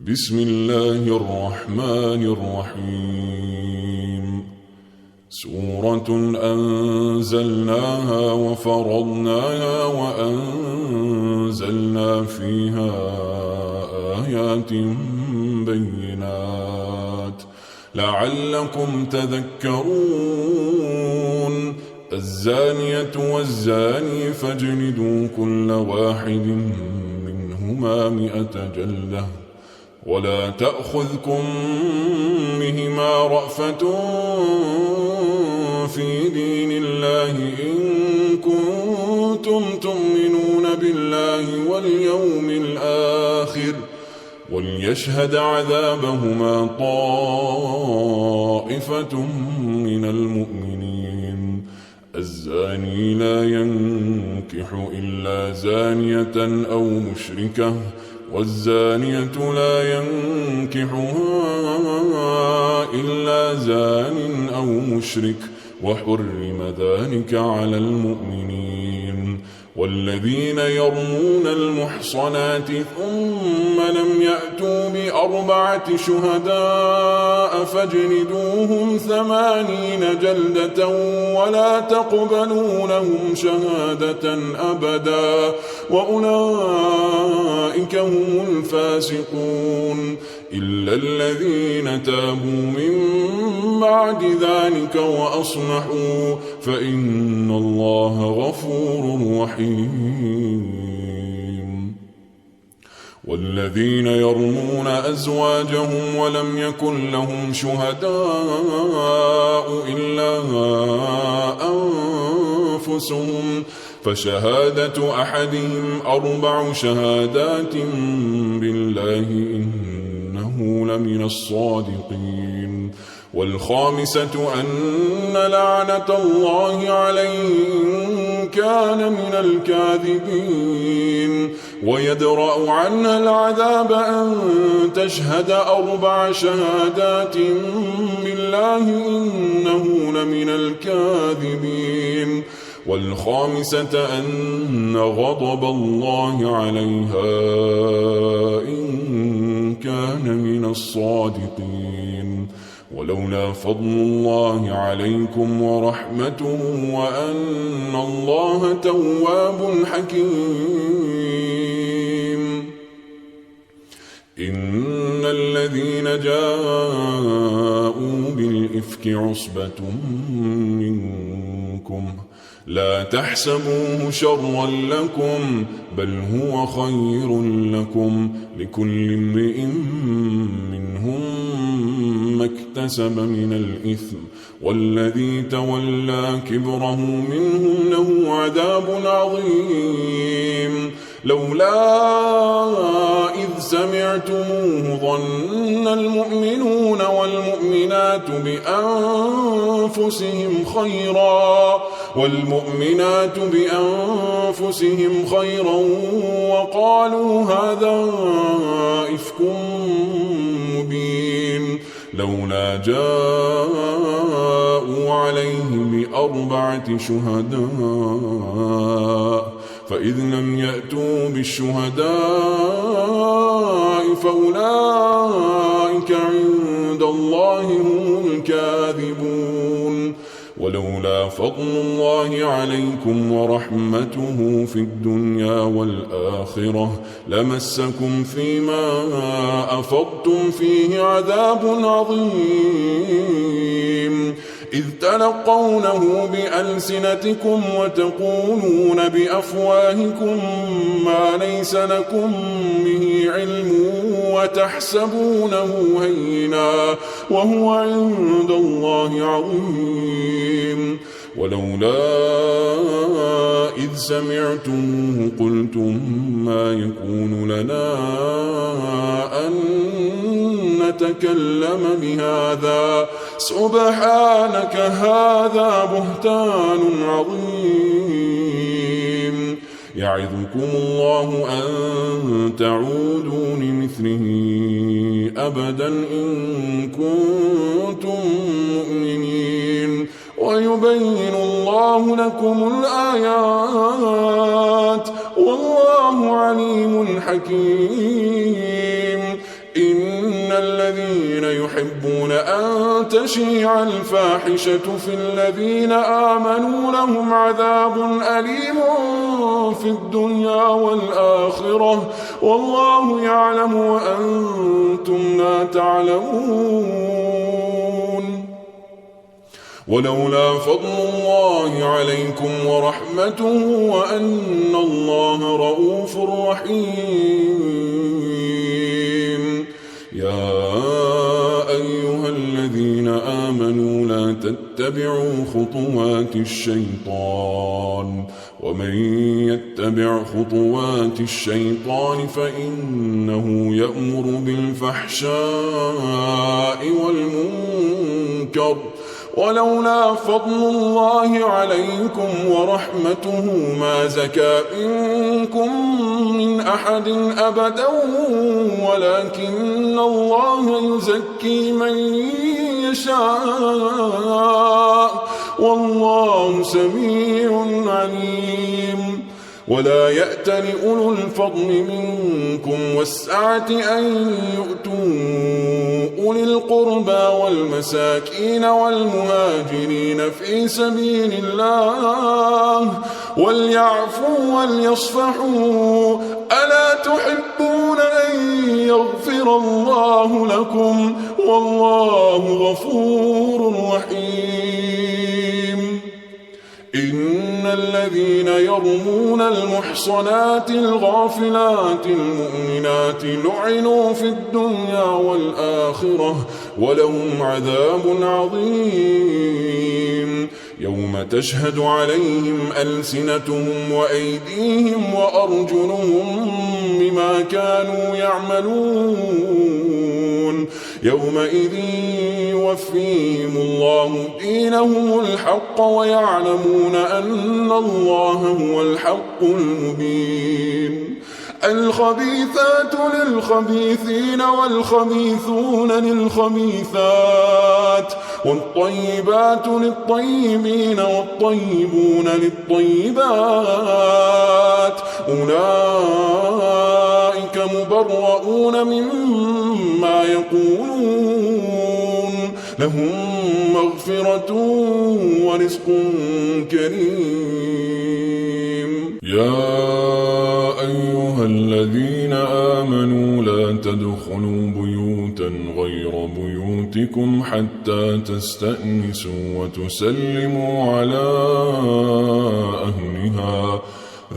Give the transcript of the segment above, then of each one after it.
بسم الله الرحمن الرحيم. سورة أنزلناها وفرضناها وأنزلنا فيها آيات بينات لعلكم تذكرون. الزانية والزاني فاجلدوا كل واحد منهما 100 جلدة ولا تأخذكم بهما رأفة في دين الله إن كنتم تؤمنون بالله واليوم الآخر وليشهد عذابهما طائفة من المؤمنين. الزاني لا ينكح إلا زانية أو مشركة والزانية لا ينكحها إلا زان أو مشرك وحرم ذلك على المؤمنين. والذين يرمون المحصنات ثم لم يأتوا ب4 شهداء فاجلدوهم 80 جلدة ولا تقبلوا لهم شهادة أبدا وأولئك هم الفاسقون إلا الذين تابوا من بعد ذلك وأصلحوا فإن الله غفور رحيم. والذين يرمون أزواجهم ولم يكن لهم شهداء إلا أنفسهم فشهادة أحدهم 4 شهادات بالله إنه لمن الصادقين. والخامسة أن لعنة الله عليه إن كان من الكاذبين. ويدرأ عنها العذاب أن تشهد 4 شهادات بالله إنه لمن الكاذبين. والخامسة أن غضب الله عليها إن كان من الصادقين. ولولا فضل الله عليكم ورحمته وأن الله تواب حكيم. إن الذين جاءوا بالإفك عصبة منكم لا تحسبوه شرا لكم بل هو خير لكم لكل امرئ منهم ما اكتسب من الإثم والذي تولى كبره منهم له عذاب عظيم. لولا إذ سمعتموه ظن المؤمنون والمؤمنات بأنفسهم خيرا وقالوا هذا إفك مبين. لولا جاءوا عليه ب4 شهداء فإذ لم يأتوا بالشهداء فأولئك عند الله هم الكاذبون. ولولا فضل الله عليكم ورحمته في الدنيا والآخرة لمسكم فيما أفضتم فيه عذاب عظيم إذ تلقونه بألسنتكم وتقولون بأفواهكم ما ليس لكم به علم وتحسبونه هينا وهو عند الله عظيم. ولولا إذ سمعتموه قلتم ما يكون لنا أن نتكلم بهذا سبحانك هذا بهتان عظيم. يعظكم الله أن تعودوا لمثله أبدا إن كنتم مؤمنين ويبين الله لكم الآيات والله عليم حكيم. إن الذين يحبون أن تشيع الفاحشة في الذين آمنوا لهم عذاب أليم في الدنيا والآخرة والله يعلم وأنتم لا تعلمون. ولولا فضل الله عليكم ورحمته وأن الله رؤوف رحيم. يا أيها الذين آمنوا لا تتبعوا خطوات الشيطان ومن يتبع خطوات الشيطان فإنه يأمر بالفحشاء والمنكر ولولا فضل الله عليكم ورحمته ما زكى منكم من أحد أبدا ولكن الله يزكي من يشاء والله سميع عليم. ولا يأتل أولو الفضل منكم والسعة أن يؤتوا أولي القربى والمساكين والمهاجرين في سبيل الله وليعفوا وليصفحوا ألا تحبون أن يغفر الله لكم والله غفور رحيم. إن الذين يرمون المحصنات الغافلات المؤمنات لعنوا في الدنيا والآخرة ولهم عذاب عظيم يوم تشهد عليهم ألسنتهم وأيديهم وأرجلهم بما كانوا يعملون يومئذ يوفيهم الله دينهم الحق ويعلمون أن الله هو الحق المبين. الخبيثات للخبيثين والخبيثون للخبيثات والطيبات للطيبين والطيبون للطيبات أولئك مبرؤون مما يقولون لهم مغفرة ورزق كريم. يا أيها الذين آمنوا لا تدخلوا بيوتا غير بيوتكم حتى تستأنسوا وتسلموا على أهلها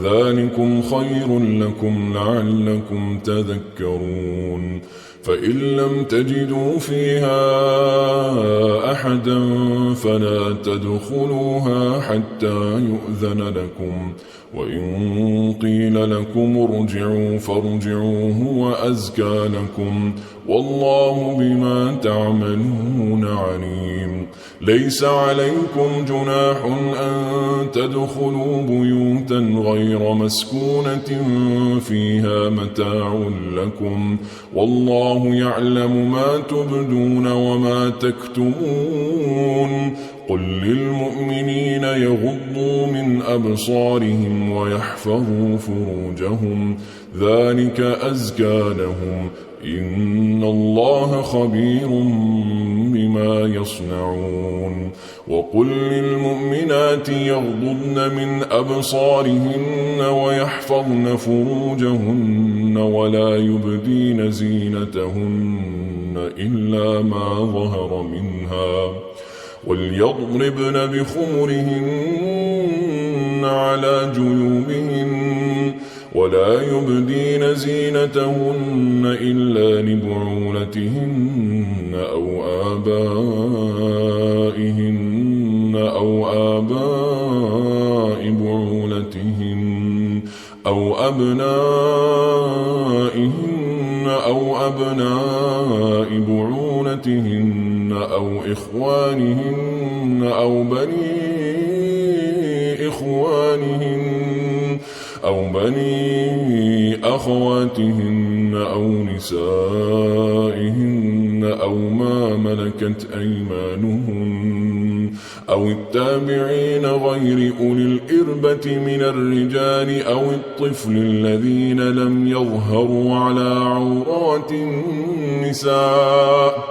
ذلكم خير لكم لعلكم تذكرون. فإن لم تجدوا فيها أحدا فلا تدخلوها حتى يؤذن لكم وإن قيل لكم ارجعوا فارجعوا هو أزكى لكم والله بما تعملون عليم. ليس عليكم جناح أن تدخلوا بيوتا غير مسكونة فيها متاع لكم والله يعلم ما تبدون وما تكتمون. قل للمؤمنين يغضوا من أبصارهم ويحفظوا فروجهم ذلك أزكى لهم إن الله خبير بما يصنعون. وقل للمؤمنات يغضضن من أبصارهن ويحفظن فروجهن ولا يبدين زينتهن إلا ما ظهر منها وليضربن بخمرهن على جيوبهن ولا يبدين زينتهن إلا لبعولتهن أو آبائهن أو آباء بعولتهن أو أبنائهن أو أبناء بعولتهن أو إخوانهن أو بني إخوانهن أو بني أخواتهن أو نسائهن أو ما ملكت أيمانهن أو التابعين غير أولي الإربة من الرجال أو الطفل الذين لم يظهروا على عورات النساء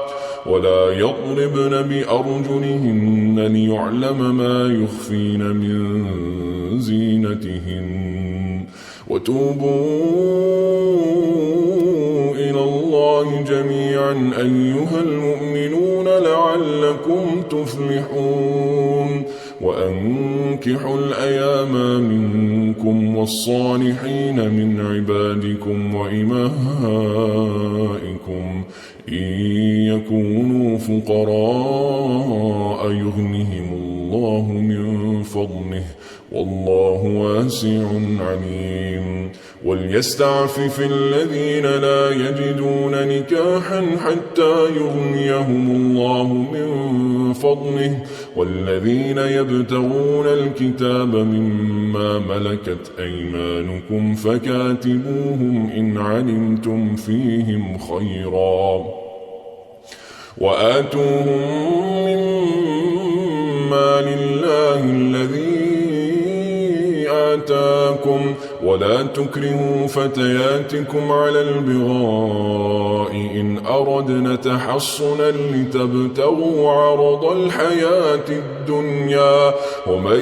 ولا يضربن بأرجلهن ليعلم ما يخفين من زينتهن وتوبوا إلى الله جميعا أيها المؤمنون لعلكم تفلحون وأنكحوا الأيام منكم والصالحين من عبادكم وإمائكم إن يكونوا فقراء يغنهم الله من فضله والله واسع عليم وليستعفف الذين لا يجدون نكاحا حتى يغنيهم الله من فضله والذين يبتغون الكتاب مما ملكت أيمانكم فكاتبوهم إن علمتم فيهم خيرا وآتوهم مما لله الذي آتاكم ولا تكرهوا فتياتكم على البغاء إن أردنا تحصنا لتبتغوا عرض الحياة الدنيا ومن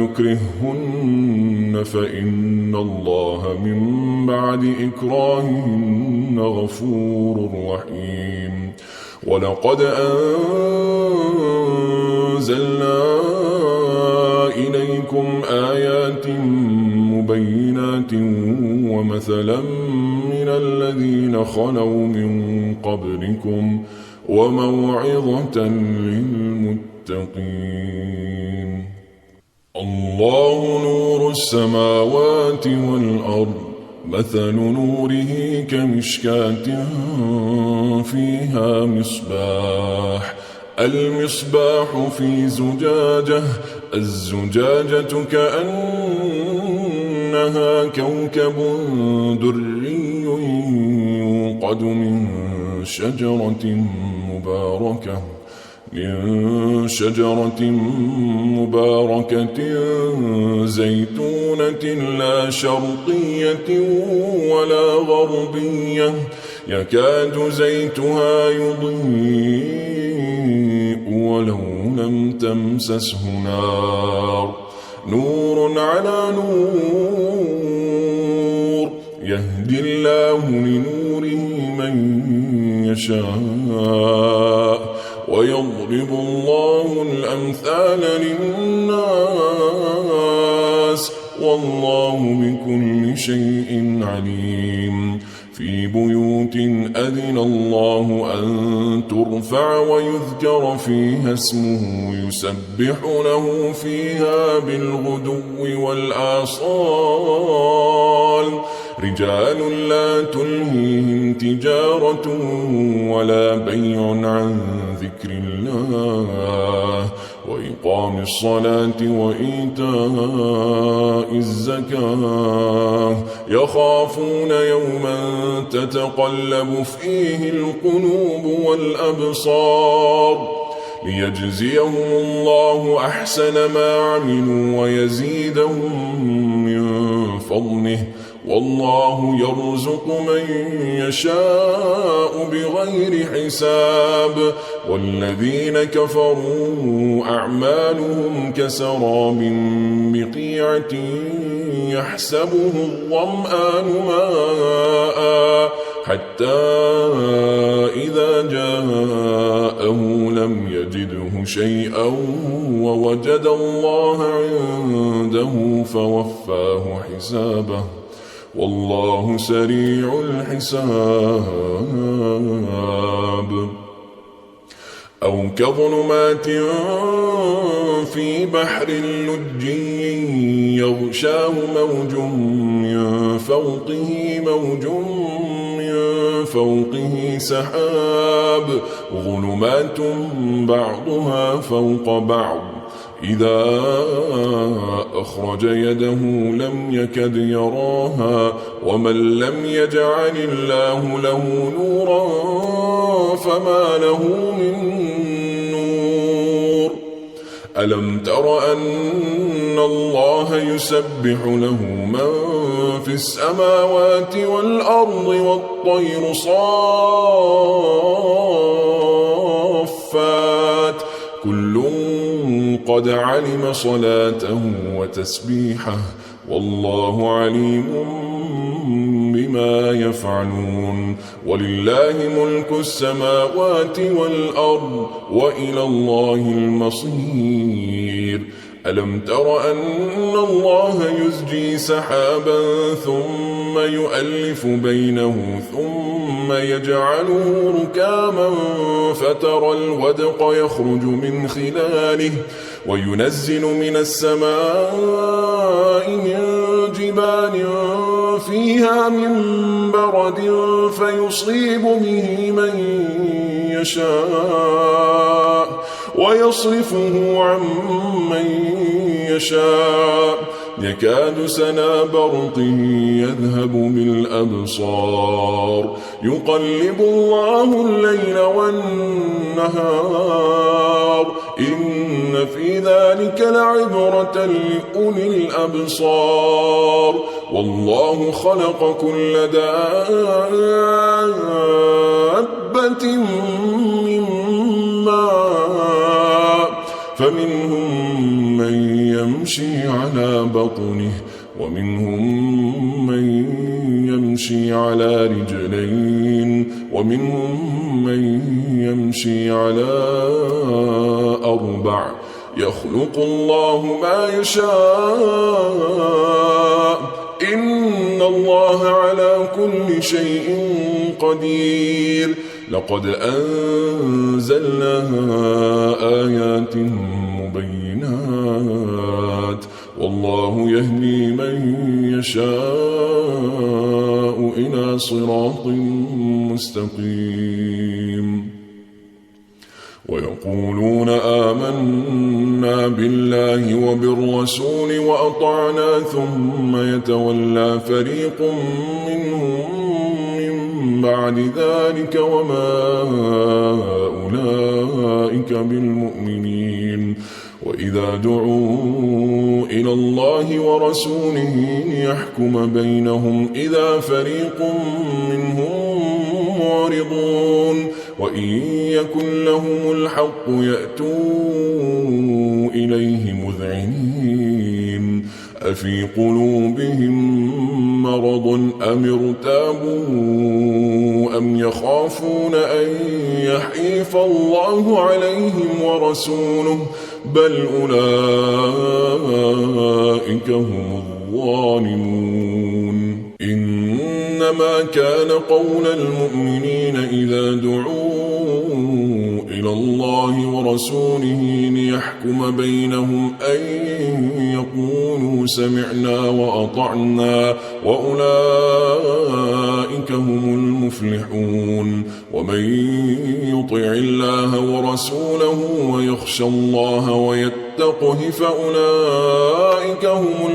يكرههن فإن الله من بعد إكراههن غفور رحيم ولقد أنزلنا إليكم آيات مبينات ومثلا من الذين خلوا من قبلكم وموعظة للمتقين الله نور السماوات والأرض مثل نوره كمشكاة فيها مصباح المصباح في زجاجة الزجاجة كأنها كوكب دري يوقد من شجرة مباركة زيتونة لا شرقية ولا غربية يكاد زيتها يضيء ولو لم تمسسه نار نور على نور يهدي الله لنوره من يشاء ويضرب الله الأمثال للناس والله بكل شيء عليم في بيوت أذن الله أن ترفع ويذكر فيها اسمه يسبح له فيها بالغدو والآصال رجال لا تلهيهم تجارة ولا بيع عن ذكر الله وإقام الصلاة وإيتاء الزكاة يخافون يوما تتقلب فيه القلوب والأبصار ليجزيهم الله أحسن ما عملوا ويزيدهم من فضله والله يرزق من يشاء بغير حساب والذين كفروا أعمالهم كسراب بقيعة يحسبه الظمآن ماء حتى إذا جاءه لم يجده شيئا ووجد الله عنده فوفاه حسابه والله سريع الحساب أو كظلمات في بحر لجي يغشاه موج من فوقه سحاب ظلمات بعضها فوق بعض إذا أخرج يده لم يكد يراها ومن لم يجعل الله له نورا فما له من نور ألم تر أن الله يسبح له من في السماوات والأرض والطير صافات كل قد علم صلاته وتسبيحه والله عليم بما يفعلون ولله ملك السماوات والأرض وإلى الله المصير ألم تر أن الله يزجي سحابا ثم يؤلف بينه ثم يجعله ركاما فترى الودق يخرج من خلاله وينزل من السماء من جبال فيها من برد فيصيب به من يشاء ويصرفه عن من يشاء يكاد سنا برقه يذهب بالأبصار يقلب الله الليل والنهار إن في ذلك لعبرة لأولي الأبصار والله خلق كل دابة من ماء فمنهم من يمشي على بطنه ومنهم من يمشي على رجلين ومنهم من يمشي على أربع يخلق الله ما يشاء إن الله على كل شيء قدير لقد أنزلنا آيات مبينات والله يهدي من يشاء إلى صراط مستقيم ويقولون آمنا بالله وبالرسول وأطعنا ثم يتولى فريق منهم من بعد ذلك وما أولئك بالمؤمنين وإذا دعوا إلى الله ورسوله ليحكم بينهم إذا فريق منهم معرضون وإن يكن لهم الحق يأتوا إليه مذعنين أفي قلوبهم مرض أم ارتابوا أم يخافون أن يحيف الله عليهم ورسوله بل أولئك هم الظالمون إنما كان قول المؤمنين إذا دعوا إلى الله ورسوله ليحكم بينهم أن يقولوا سمعنا وأطعنا وأولئك هم المفلحون ومن يطع الله ورسوله ويخشى الله ويتقه فأولئك هم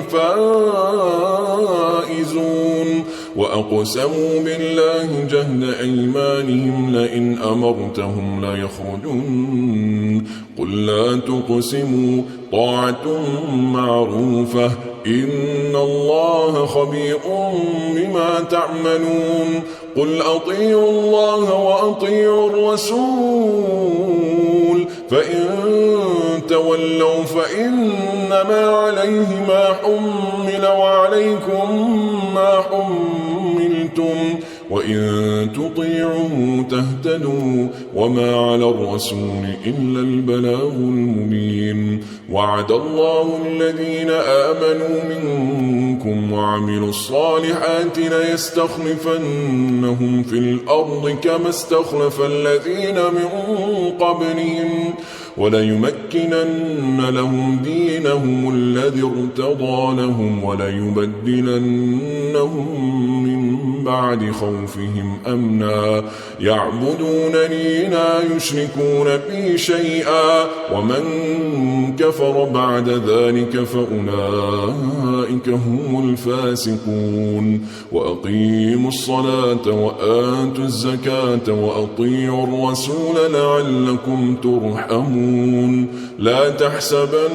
الفائزون وأقسموا بالله جهد أيمانهم لئن أمرتهم ليخرجون قل لا تقسموا طاعة معروفة إن الله خبير بما تعملون قل أطيعوا الله وأطيعوا الرسول فإن تولوا فإنما عليه ما حمل وعليكم ما حملتم وإن تطيعوا تهتدوا وما على الرسول إلا البلاغ المبين وعد الله الذين آمنوا منكم وعملوا الصالحات ليستخلفنهم في الأرض كما استخلف الذين من قبلهم وليمكنن لهم دينهم الذي ارتضى لهم وليبدلنهم من بعد خوفهم أمنا يعبدونني لا يشركون بي شيئا ومن كفر بعد ذلك فأولئك هم الفاسقون وأقيموا الصلاة وآتوا الزكاة وأطيعوا الرسول لعلكم ترحمون لا تحسبن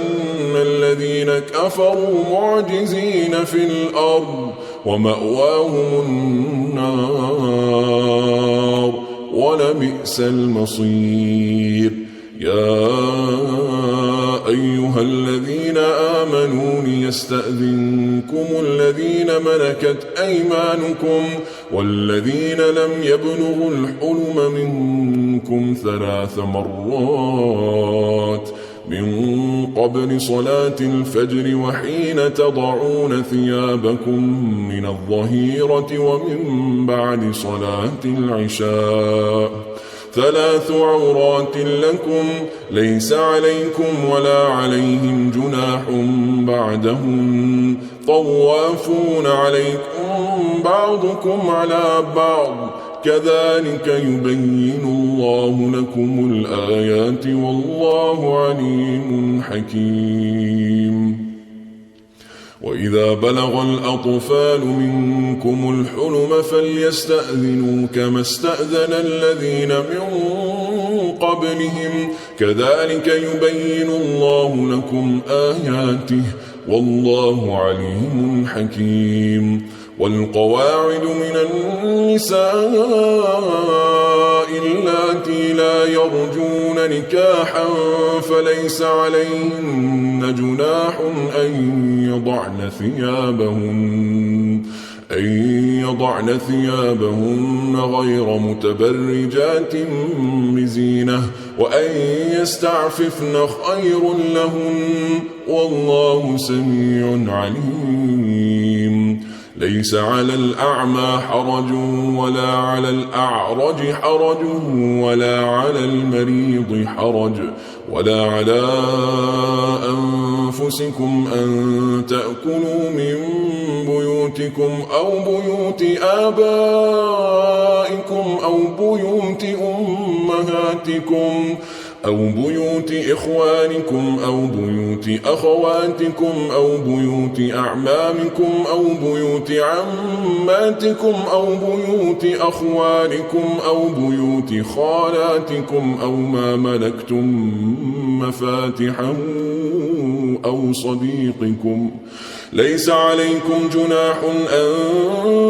الذين كفروا معجزين في الأرض ومأواهم النار ولبئس المصير يا أيها الذين آمنوا ليستأذنكم الذين ملكت أيمانكم والذين لم يبلغوا الحلم منكم 3 مرات من قبل صلاة الفجر وحين تضعون ثيابكم من الظهيرة ومن بعد صلاة العشاء 3 عورات لكم ليس عليكم ولا عليهم جناح بعدهم طوافون عليكم بعضكم على بعض كذلك يبين الله لكم الآيات والله عليم حكيم وإذا بلغ الأطفال منكم الحلم فليستأذنوا كما استأذن الذين من قبلهم كذلك يبين الله لكم آياته والله عليم حكيم والقواعد من النساء اللاتي لا يرجون نكاحا فليس عليهن جناح أن يضعن ثيابهن غير متبرجات بزينة وأن يستعففن خير لهن والله سميع عليم ليس على الأعمى حرج ولا على الأعرج حرج ولا على المريض حرج ولا على أنفسكم أن تأكلوا من بيوتكم أو بيوت آبائكم أو بيوت أمهاتكم أو بيوت إخوانكم أو بيوت أخواتكم أو بيوت أعمامكم أو بيوت عماتكم أو بيوت أخوالكم أو بيوت خالاتكم أو ما ملكتم مفاتحه أو صديقكم ليس عليكم جناح أن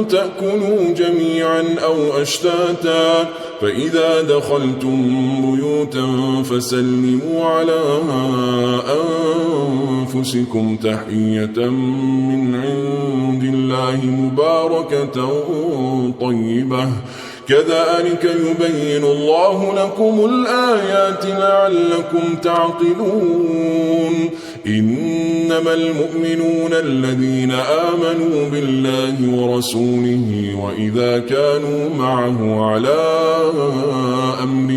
تأكلوا جميعا أو أشتاتا فإذا دخلتم بيوتا فسلموا على أنفسكم تحية من عند الله مباركة طيبة كذلك يبين الله لكم الآيات لعلكم تعقلون إنما المؤمنون الذين آمنوا بالله ورسوله وإذا كانوا معه على أمر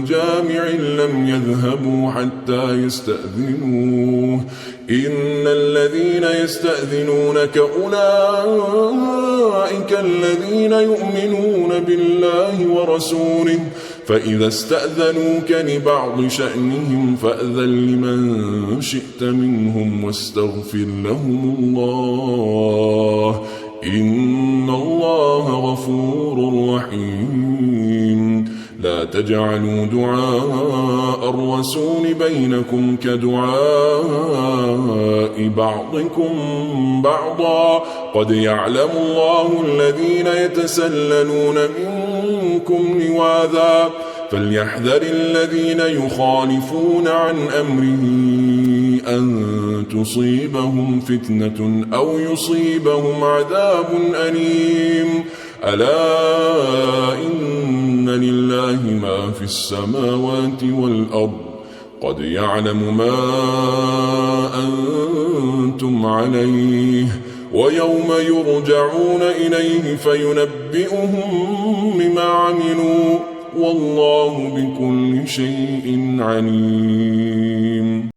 جامع لم يذهبوا حتى يستأذنوه إن الذين يستأذنونك أولئك الذين يؤمنون بالله ورسوله فإذا استأذنوك لبعض شأنهم فأذن لمن شئت منهم واستغفر لهم الله إن الله غفور رحيم لا تجعلوا دعاء الرسول بينكم كدعاء بعضكم بعضا قد يعلم الله الذين يتسللون منكم لواذا فليحذر الذين يخالفون عن أمره أن تصيبهم فتنة أو يصيبهم عذاب أليم ألا إن لله ما في السماوات والأرض قد يعلم ما أنتم عليه ويوم يرجعون إليه فينبئهم بما عملوا والله بكل شيء عليم.